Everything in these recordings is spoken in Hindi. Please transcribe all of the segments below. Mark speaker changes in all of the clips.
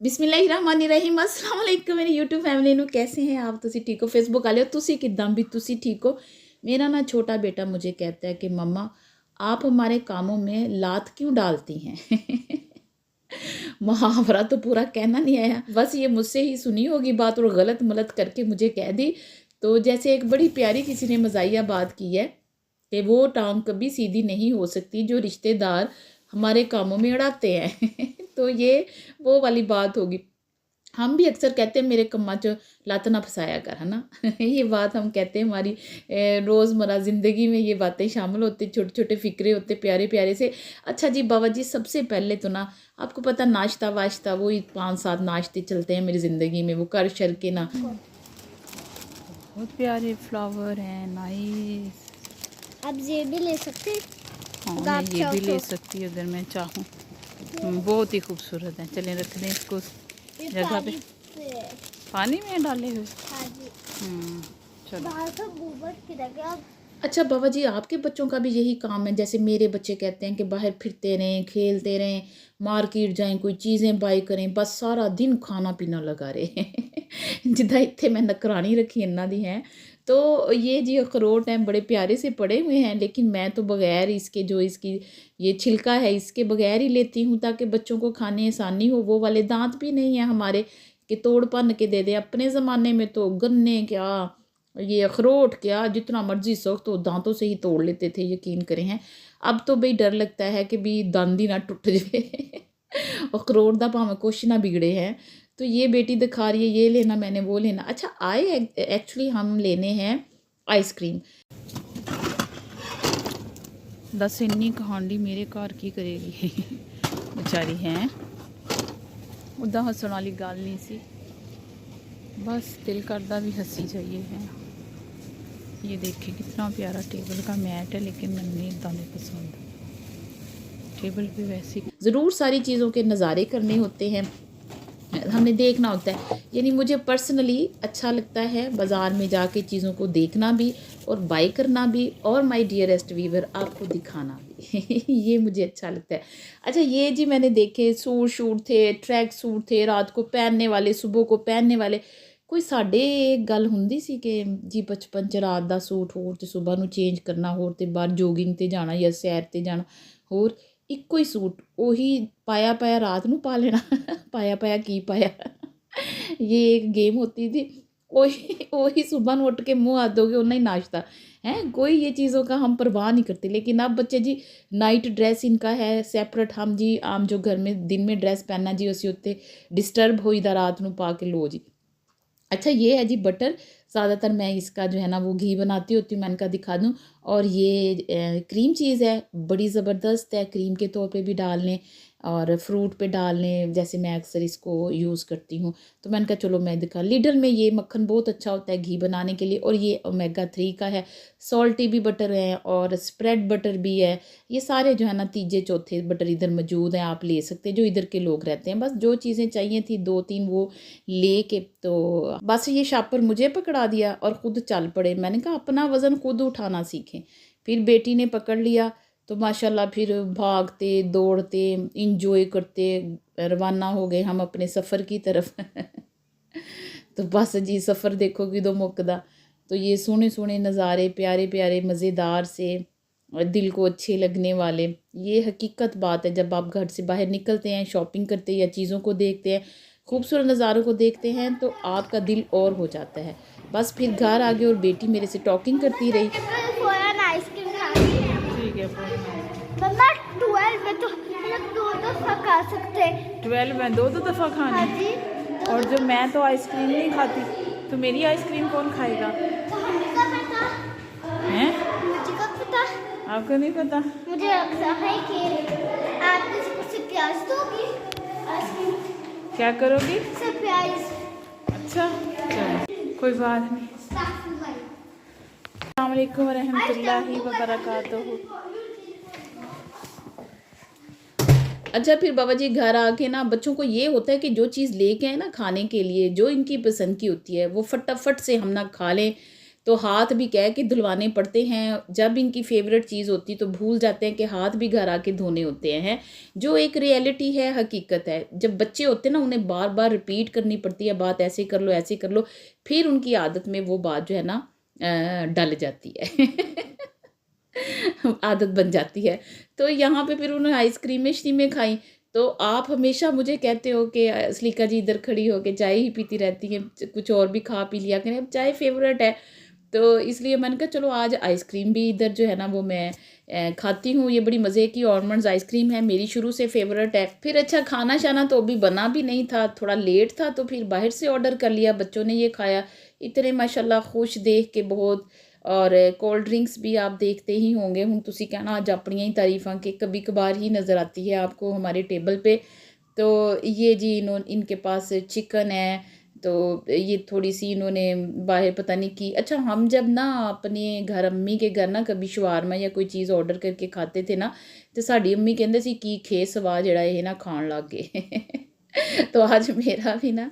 Speaker 1: बिस्मिल्लाहिर्रहमानिर्रहीम अस्सलाम वालेकुम मेरी यूट्यूब फैमिली ਨੂੰ कैसे हैं आप ਤੁਸੀਂ ठीक हो फेसबुक वाले हो ਤੁਸੀਂ किदां भी ਤੁਸੀਂ ठीक हो। मेरा ना छोटा बेटा मुझे कहता है कि मम्मा आप हमारे कामों में लात क्यों डालती हैं। मुहावरा तो पूरा कहना नहीं आया, बस ये मुझसे ही सुनी होगी बात और गलत मलत करके मुझे कह दी। तो जैसे एक बड़ी प्यारी किसी ने मज़ाहिया बात की है कि वो टांग कभी सीधी नहीं हो सकती जो रिश्तेदार हमारे कामों में अड़ाते हैं। तो ये वो वाली बात होगी। हम भी अक्सर कहते हैं मेरे कम्मा च लत्त ना फसाया कर, है ना। ये बात हम कहते हैं, हमारी रोज़मर्रा ज़िंदगी में ये बातें शामिल होती, छोटे छोटे फ़िक्रे होते प्यारे प्यारे से। अच्छा जी बाबा जी, सबसे पहले तो ना आपको पता नाश्ता वाश्ता वही 5-7 नाश्ते चलते हैं मेरी ज़िंदगी में, वो कर शर के ना।
Speaker 2: बहुत प्यारे फ्लावर हैं, नाइस।
Speaker 3: आप ये भी ले सकते हैं।
Speaker 2: हाँ, मैं ये भी ले सकती हूँ अगर मैं चाहूँ। बहुत ही खूबसूरत है। चलें रख दें इसको जगह पे। पानी में डाले हुए।
Speaker 3: हाँ जी।
Speaker 2: चलो।
Speaker 3: बाहर का गोबर किधर गया?
Speaker 1: अच्छा बाबा जी, आपके बच्चों का भी यही काम है? जैसे मेरे बच्चे कहते हैं कि बाहर फिरते रहें, खेलते रहें, मार्केट जाएं, कोई चीज़ें बाई करें, बस सारा दिन खाना पीना लगा रहे। जिदा इतने मैं नकरानी रखी इन्ना दी हैं। तो ये जी अखरोट हैं, बड़े प्यारे से पड़े हुए हैं, लेकिन मैं तो बगैर इसके जो इसकी ये छिलका है इसके बगैर ही लेती हूँ ताकि बच्चों को खाने आसानी हो। वो वाले दांत भी नहीं है हमारे कि तोड़ भन के दे दे। अपने ज़माने में तो गन्ने क्या, ये अखरोट क्या, जितना मर्जी सख्त तो दांतों से ही तोड़ लेते थे, यकीन करें हैं। अब तो भाई डर लगता है कि भी दंद ही ना टूट जाए। अखरोट दा भावें कुछ ना बिगड़े हैं। तो ये बेटी दिखा रही है ये लेना, मैंने वो लेना। अच्छा आए एक्चुअली हम लेने हैं आइसक्रीम।
Speaker 2: दस इन्नी कहानी मेरे घर की करेगी। बेचारी हैं, उदा हसन वाली गल नहीं सी, बस दिल करदा भी हंसी चाहिए है। ये देखिए कितना प्यारा टेबल का मैट है, लेकिन मैंने इतना नहीं पसंद। टेबल पे वैसे
Speaker 1: ज़रूर सारी चीज़ों के नज़ारे करने होते हैं, हमने देखना होता है। यानी मुझे पर्सनली अच्छा लगता है बाज़ार में जाके चीज़ों को देखना भी और बाई करना भी, और माय डियरेस्ट वीवर आपको दिखाना भी। ये मुझे अच्छा लगता है। अच्छा ये जी मैंने देखे सूट शूट थे, ट्रैक सूट थे, रात को पहनने वाले, सुबह को पहनने वाले। कोई साढ़े एक गल हुंदी सी कि जी बचपन च रात का सूट होर ते सुबह नूं चेंज करना, होर ते बाहर जोगिंग ते जाना या सैर ते जाना, होर ਇੱਕੋ ਹੀ सूट ਉਹੀ पाया पाया रात ਨੂੰ पा लेना। पाया पाया की पाया। ये एक गेम होती थी। वही सुबह में उठ के मुँह हाथ धोगे उतना ही नाश्ता है। कोई ये चीज़ों का हम परवाह नहीं करते। लेकिन अब बच्चे जी नाइट ड्रेस इनका है सैपरेट। हम जी आम जो घर में दिन में ड्रेस पहनना जी असी उत्ते डिस्टर्ब होईदा रात ਨੂੰ पा के लो जी। अच्छा ये है जी बटर। ज़्यादातर मैं इसका जो है ना वो घी बनाती होती हूँ, मैं इनका दिखा दूँ। और ये क्रीम चीज़ है, बड़ी ज़बरदस्त है, क्रीम के तौर पे भी डाल लें और फ्रूट पे डाल लें, जैसे मैं अक्सर इसको यूज़ करती हूँ। तो मैंने कहा चलो मैं दिखा। लीडर में ये मक्खन बहुत अच्छा होता है घी बनाने के लिए, और ये ओमेगा 3 का है। सॉल्टी भी बटर है और स्प्रेड बटर भी है। ये सारे जो है ना तीजे चौथे बटर इधर मौजूद हैं, आप ले सकते हैं जो इधर के लोग रहते हैं। बस जो चीज़ें चाहिए थी 2-3 वो ले के, तो बस ये शापर मुझे पकड़ा दिया और ख़ुद चल पड़े। मैंने कहा अपना वज़न खुद उठाना सीखें। फिर बेटी ने पकड़ लिया तो माशाल्लाह फिर भागते दौड़ते इंजॉय करते रवाना हो गए हम अपने सफ़र की तरफ। तो बस जी सफ़र देखो कि दो मुकदा। तो ये सोने सोने नज़ारे प्यारे प्यारे मज़ेदार से दिल को अच्छे लगने वाले, ये हकीकत बात है। जब आप घर से बाहर निकलते हैं, शॉपिंग करते हैं या चीज़ों को देखते हैं, खूबसूरत नज़ारों को देखते हैं, तो आपका दिल और हो जाता है। बस फिर घर आ गए और बेटी मेरे से टॉकिंग करती रही।
Speaker 3: आइसक्रीम खानी है।
Speaker 2: ठीक है।
Speaker 3: मम्मा 12 में तो हम 2 दफ़ा खा सकते हैं।
Speaker 2: 12 में 2 दफ़ा खानी।
Speaker 3: हाँ जी।
Speaker 2: और जो मैं तो आइसक्रीम नहीं खाती, तो मेरी आइसक्रीम कौन खाएगा? हैं?
Speaker 3: मुझे कब पता?
Speaker 2: आपको नहीं पता?
Speaker 3: मुझे लगता है कि आप मुझे प्याज दोगी आइसक्रीम।
Speaker 2: क्या करोगी?
Speaker 3: सरप्राइज।
Speaker 2: अच्छा चलो कोई बात नहीं। अस्सलाम वालेकुम रहमतुल्लाहि व बरकातहू।
Speaker 1: अच्छा फिर बाबा जी घर आके ना बच्चों को ये होता है कि जो चीज़ लेके आए ना खाने के लिए, जो इनकी पसंद की होती है वो फटाफट से हम ना खा लें, तो हाथ भी कह के धुलवाने पड़ते हैं। जब इनकी फेवरेट चीज़ होती तो भूल जाते हैं कि हाथ भी घर आके धोने होते हैं, जो एक रियलिटी है, हकीकत है। जब बच्चे होते हैं ना, उन्हें बार बार रिपीट करनी पड़ती है बात, ऐसे कर लो ऐसे कर लो, फिर उनकी आदत में वो बात जो है ना डल जाती है आदत बन जाती है। तो यहाँ पे फिर उन्होंने आइसक्रीमें में खाई। तो आप हमेशा मुझे कहते हो कि सलीका जी इधर खड़ी हो के चाय ही पीती रहती हैं, कुछ और भी खा पी लिया करें। अब चाय फेवरेट है, तो इसलिए मैंने कहा चलो आज आइसक्रीम भी इधर जो है ना वो मैं खाती हूँ। ये बड़ी मज़े की ऑलमंड्स आइसक्रीम है, मेरी शुरू से फेवरेट है। फिर अच्छा खाना शाना तो अभी बना भी नहीं था, थोड़ा लेट था, तो फिर बाहर से ऑर्डर कर लिया, बच्चों ने ये खाया। इतने माशाल्लाह खुश देख के बहुत। और कोल्ड ड्रिंक्स भी आप देखते ही होंगे, हूँ तुसी कहना अज अपनियां ही तारीफां के कभी कभार ही नज़र आती है आपको हमारे टेबल पे। तो ये जी इनके पास चिकन है, तो ये थोड़ी सी इन्होंने बाहर पता नहीं की। अच्छा, हम जब ना अपने घर अम्मी के घर ना कभी शवारमा या कोई चीज़ ऑर्डर करके खाते थे ना, तो साड़ी अम्मी कहते सी की खे सवा जड़ा ये ना खान लग गए तो आज मेरा भी ना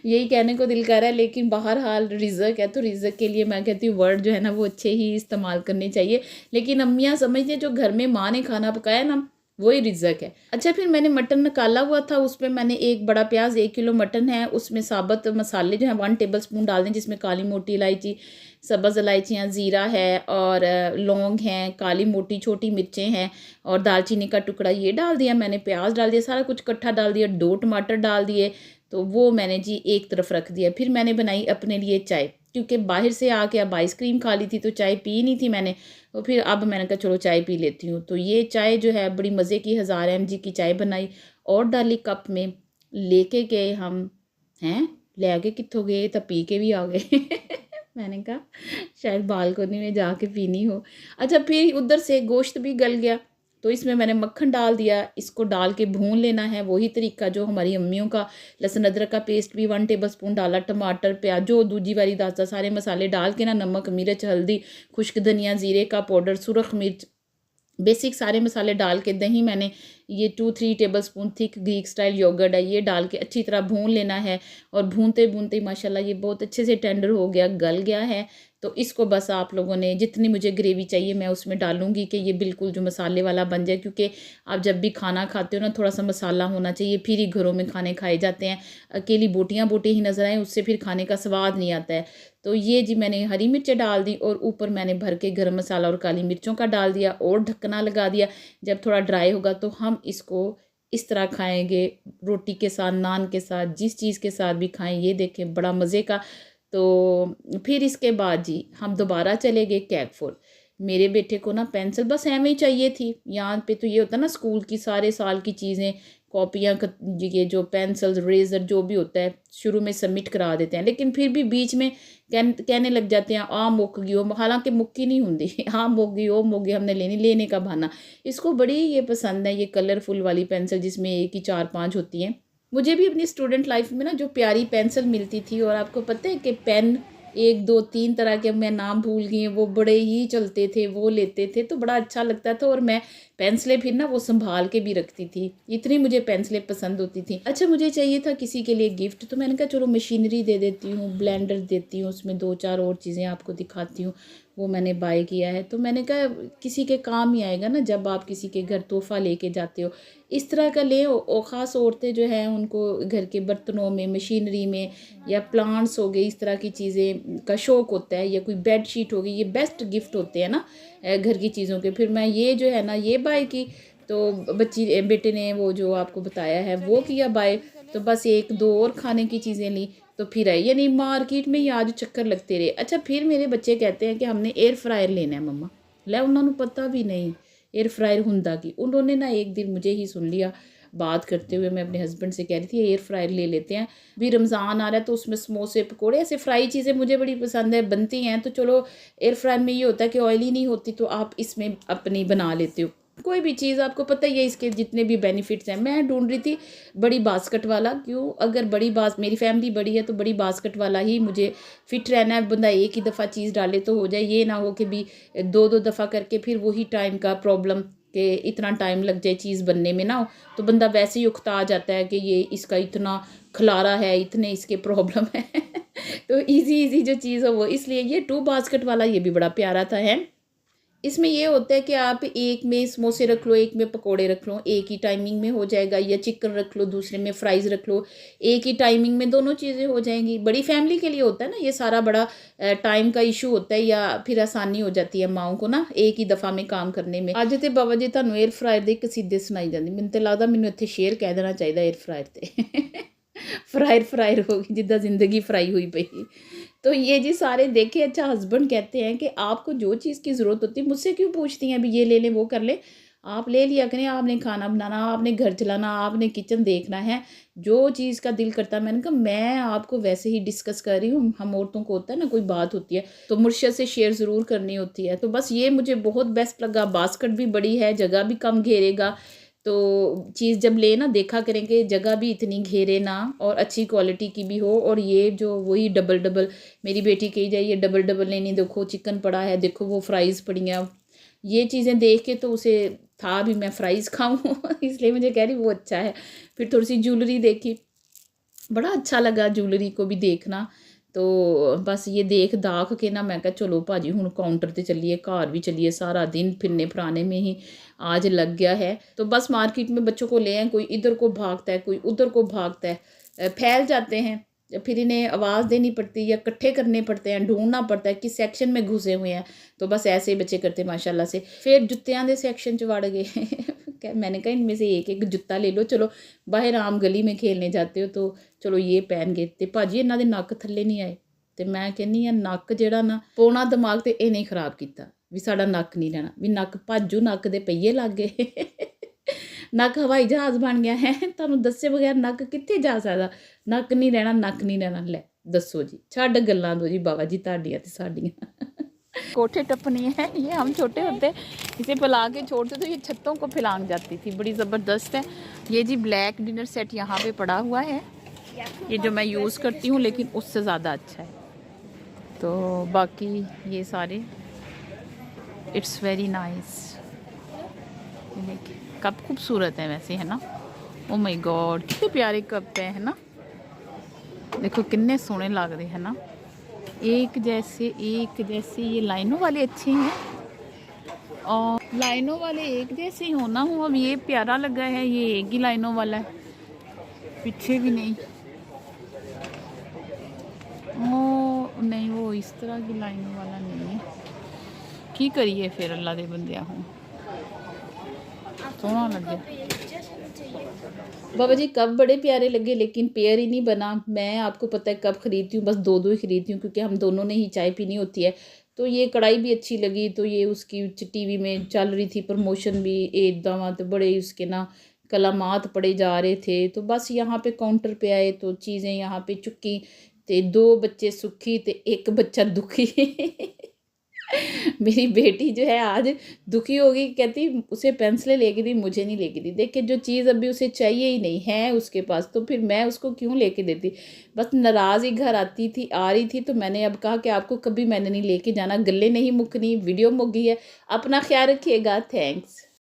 Speaker 1: यही कहने को दिल कर रहा है, लेकिन बहरहाल रिज़्क है, तो रिज़्क के लिए मैं कहती हूँ वर्ड जो है ना वो अच्छे ही इस्तेमाल करने चाहिए। लेकिन अम्मियाँ समझती हैं जो घर में माँ ने खाना पकाया ना वही रिज़्क है। अच्छा, फिर मैंने मटन निकाला हुआ था, उसमें मैंने एक बड़ा प्याज, 1 किलो मटन है, उसमें साबुत मसाले जो हैं 1 टेबल स्पून डाल दें, जिसमें काली मोटी इलायची, सब्ज़ इलायचियाँ, ज़ीरा है और लौंग हैं, काली मोटी छोटी मिर्चें हैं और दालचीनी का टुकड़ा, ये डाल दिया मैंने। प्याज डाल दिया, सारा कुछ इकट्ठा डाल दिया। 2 टमाटर डाल दिए, तो वो मैंने जी एक तरफ रख दिया। फिर मैंने बनाई अपने लिए चाय, क्योंकि बाहर से आके अब आइसक्रीम खा ली थी तो चाय पी नहीं थी मैंने। तो फिर अब मैंने कहा चलो चाय पी लेती हूँ। तो ये चाय जो है बड़ी मज़े की 1000 mg की चाय बनाई और डाली कप में, लेके गए हम। हैं ले आगे कितों गए, तो पी के भी आ गए मैंने कहा शायद बालकोनी में जाके पीनी हो। अच्छा, फिर उधर से गोश्त भी गल गया, तो इसमें मैंने मक्खन डाल दिया, इसको डाल के भून लेना है, वही तरीका जो हमारी अम्मियों का। लहसुन अदरक का पेस्ट भी 1 टेबल स्पून डाला, टमाटर प्याज जो दूजी वाली दास्ता सारे मसाले डाल के ना, नमक मिर्च हल्दी खुश्क धनिया ज़ीरे का पाउडर सुरख मिर्च बेसिक सारे मसाले डाल के, दही मैंने ये 2-3 tablespoon thick Greek style yogurt है, ये डाल के अच्छी तरह भून लेना है। और भूनते भूनते माशाल्लाह ये बहुत अच्छे से टेंडर हो गया, गल गया है। तो इसको बस आप लोगों ने जितनी मुझे ग्रेवी चाहिए मैं उसमें डालूंगी कि ये बिल्कुल जो मसाले वाला बन जाए, क्योंकि आप जब भी खाना खाते हो ना थोड़ा सा मसाला होना चाहिए, फिर ही घरों में खाने खाए जाते हैं। अकेली बोटियाँ बोटी ही नज़र आए उससे फिर खाने का स्वाद नहीं आता है। तो ये जी मैंने हरी मिर्चें डाल दी और ऊपर मैंने भर के गरम मसाला और काली मिर्चों का डाल दिया और ढक्कना लगा दिया। जब थोड़ा ड्राई होगा तो हम इसको इस तरह खाएंगे, रोटी के साथ, नान के साथ, जिस चीज़ के साथ भी खाएं, ये देखें बड़ा मज़े का। तो फिर इसके बाद जी हम दोबारा चले गए कैगफुल। मेरे बेटे को ना पेंसिल बस एवं ही चाहिए थी। यहाँ पे तो ये होता है ना स्कूल की सारे साल की चीज़ें, कॉपियाँ, ये जो पेंसिल्स रेज़र जो भी होता है शुरू में सबमिट करा देते हैं, लेकिन फिर भी बीच में कहने लग जाते हैं आ मुक गई हो, हालांकि मुक्की नहीं होंगी हाँ मुक गई हो मुक गई, हमने लेने का बहाना। इसको बड़ी ये पसंद है ये कलरफुल वाली पेंसिल जिसमें एक ही 4-5 होती हैं। मुझे भी अपनी स्टूडेंट लाइफ में ना जो प्यारी पेंसिल मिलती थी, और आपको पता है कि पेन 1-2-3 तरह के, मैं नाम भूल गई, वो बड़े ही चलते थे, वो लेते थे तो बड़ा अच्छा लगता था। और मैं पेंसिलें फिर ना वो संभाल के भी रखती थी, इतनी मुझे पेंसिलें पसंद होती थी। अच्छा, मुझे चाहिए था किसी के लिए गिफ्ट, तो मैंने कहा चलो मशीनरी दे देती हूँ, ब्लेंडर देती हूँ, उसमें 2-4 और चीज़ें आपको दिखाती हूँ। वो मैंने बाय किया है, तो मैंने कहा किसी के काम ही आएगा ना जब आप किसी के घर तोहफ़ा लेके जाते हो, इस तरह का ले। और ख़ास औरतें जो हैं उनको घर के बर्तनों में, मशीनरी में या प्लांट्स हो गए, इस तरह की चीज़ें का शौक़ होता है, या कोई बेड शीट हो गई, ये बेस्ट गिफ्ट होते हैं ना घर की चीज़ों के। फिर मैं ये जो है ना ये बाय की, तो बेटे ने वो जो आपको बताया है वो किया बाय। तो बस 1-2 और खाने की चीज़ें ली, तो फिर आई, यानी मार्केट में ही आज चक्कर लगते रहे। अच्छा, फिर मेरे बच्चे कहते हैं कि हमने एयर फ्रायर लेना है मम्मा। लै उन्होंने पता भी नहीं एयर फ्रायर हुंदा की। उन्होंने ना एक दिन मुझे ही सुन लिया बात करते हुए, मैं अपने हस्बैंड से कह रही थी एयर फ्रायर ले लेते हैं, भी रमज़ान आ रहा है तो उसमें समोसे पकोड़े ऐसे फ्राई चीज़ें मुझे बड़ी पसंद है, बनती हैं। तो चलो एयर फ्रायर में ये होता है कि ऑयली नहीं होती, तो आप इसमें अपनी बना लेते हो कोई भी चीज़। आपको पता ही है इसके जितने भी बेनिफिट्स हैं। मैं ढूंढ रही थी बड़ी बास्केट वाला, क्यों अगर मेरी फैमिली बड़ी है तो बड़ी बास्केट वाला ही मुझे फिट रहना है। बंदा एक ही दफ़ा चीज़ डाले तो हो जाए, ये ना हो कि भी 2-2 दफ़ा करके फिर वही टाइम का प्रॉब्लम कि इतना टाइम लग जाए चीज़ बनने में ना हो, तो बंदा वैसे ही उकता जाता है कि ये इसका इतना खलारा है, इतने इसके प्रॉब्लम है तो इजी इजी जो चीज़ हो वो, इसलिए ये 2 बास्केट वाला ये भी बड़ा प्यारा था है। इसमें ये होता है कि आप एक में समोसे रख लो, एक में पकोड़े रख लो, एक ही टाइमिंग में हो जाएगा, या चिकन रख लो दूसरे में फ्राइज़ रख लो, एक ही टाइमिंग में दोनों चीज़ें हो जाएंगी। बड़ी फैमिली के लिए होता है ना ये सारा, बड़ा टाइम का इशू होता है, या फिर आसानी हो जाती है माओ को ना एक ही दफ़ा में काम करने में। अज तो बाबा जी तुहानू एयर फ्रायर दी कसीदे सुनाई जाती, मैनूं तो लगदा मैनूं इत्थे शेर कह देना चाहिए एयर फ्रायर ते फ्रायर हो गई जिद्दां जिंदगी फ्राई हुई पई। तो ये जी सारे देखे। अच्छा हस्बैंड कहते हैं कि आपको जो चीज़ की ज़रूरत होती है मुझसे क्यों पूछती हैं, अभी ये ले लें वो कर लें, आप ले लिया करें, आपने खाना बनाना, आपने घर चलाना, आपने किचन देखना है, जो चीज़ का दिल करता है। मैंने कहा मैं आपको वैसे ही डिस्कस कर रही हूँ, हम औरतों को होता है ना कोई बात होती है तो मुर्शद से शेयर ज़रूर करनी होती है। तो बस ये मुझे बहुत बेस्ट लगा, बास्केट भी बड़ी है, जगह भी कम घेरेगा, तो चीज़ जब ले ना देखा करेंगे जगह भी इतनी घेरे ना, और अच्छी क्वालिटी की भी हो। और ये जो वही डबल डबल, मेरी बेटी कही जाए ये डबल डबल लेनी, देखो चिकन पड़ा है, देखो वो फ्राइज़ पड़ी हैं, ये चीज़ें देख के तो उसे था भी मैं फ्राइज़ खाऊं इसलिए मुझे कह रही वो अच्छा है। फिर थोड़ी सी ज्वेलरी देखी, बड़ा अच्छा लगा ज्वेलरी को भी देखना। तो बस ये देख दाख के ना मैं कहा चलो भाजी हुण काउंटर ते चलिए, घर भी चलिए, सारा दिन फिरने फराने में ही आज लग गया है। तो बस मार्केट में बच्चों को ले आए, कोई इधर को भागता है, कोई उधर को भागता है, फैल जाते हैं, फिर इन्हें आवाज़ देनी पड़ती है या इकट्ठे करने पड़ते हैं, ढूंढना पड़ता है किस सेक्शन में घुसे हुए हैं। तो बस ऐसे ही बच्चे करते माशाल्लाह से। फिर जुत्तियां दे सेक्शन च वड़ गए मैंने कहा इनमें से एक एक जुत्ता ले लो, चलो बाहर आम गली में खेलने जाते हो तो चलो ये पहन गए। तो भाजी इन्हों के नक थल्ले नहीं आए, तो मैं कहनी आ नक जिहड़ा ना पौना दिमाग तो इन्हें खराब किया भी साड़ा नक नहीं रहना, भी नक भाजू नक दे पहिए लग गए नक हवाई जहाज़ बन गया है। तुहानू दस्से बगैर नक कित्थे जा सकदा, नक नहीं रहना, नक नहीं रहना। ले दसो जी, छड्ड गल्लां दो जी बाबा जी तुहाडियां ते साडियां
Speaker 2: कोठे टपनी है। ये हम छोटे होते इसे फैला के छोड़ते तो ये छतों को फैलांग जाती थी, बड़ी ज़बरदस्त है। ये जी ब्लैक डिनर सेट यहाँ पे पड़ा हुआ है, ये जो मैं यूज़ करती हूँ, लेकिन उससे ज़्यादा अच्छा है। तो बाकी ये सारे इट्स वेरी नाइस। देखिए कप खूबसूरत है वैसे, है ना। ओ माय गॉड कितने प्यारे कप है ना, देखो कितने सोहने लग रहे हैं ना, एक जैसे ये लाइनों वाले अच्छे हैं, और लाइनों वाले एक जैसे ही होना हो। अब ये प्यारा लगा है, ये एक ही लाइनों वाला है, पीछे भी नहीं, ओ नहीं वो इस तरह की लाइनों वाला नहीं है। की करिए फिर अल्लाह दे बंदियां हूँ, सोहना लगे।
Speaker 1: बाबा जी कप बड़े प्यारे लगे, लेकिन पेयर ही नहीं बना। मैं आपको पता है कप खरीदती हूँ बस दो दो ही खरीदती हूँ, क्योंकि हम दोनों ने ही चाय पीनी होती है। तो ये कढ़ाई भी अच्छी लगी, तो ये उसकी टीवी में चल रही थी प्रमोशन भी, एकदम तो बड़े उसके ना कलामात पड़े जा रहे थे। तो बस यहाँ पे काउंटर पे आए तो चीज़ें यहाँ पे चुकी, तो 2 बच्चे सुखी तो एक बच्चा दुखी मेरी बेटी जो है आज दुखी होगी, कहती उसे पेंसिलें लेके दी, मुझे नहीं लेके दी। देखिए जो चीज़ अभी उसे चाहिए ही नहीं है उसके पास, तो फिर मैं उसको क्यों लेके देती। बस नाराज़ ही घर आ रही थी, तो मैंने अब कहा कि आपको कभी मैंने नहीं लेके जाना, गले नहीं मुकनी, वीडियो मुक गई है, अपना ख्याल रखिएगा, थैंक्स।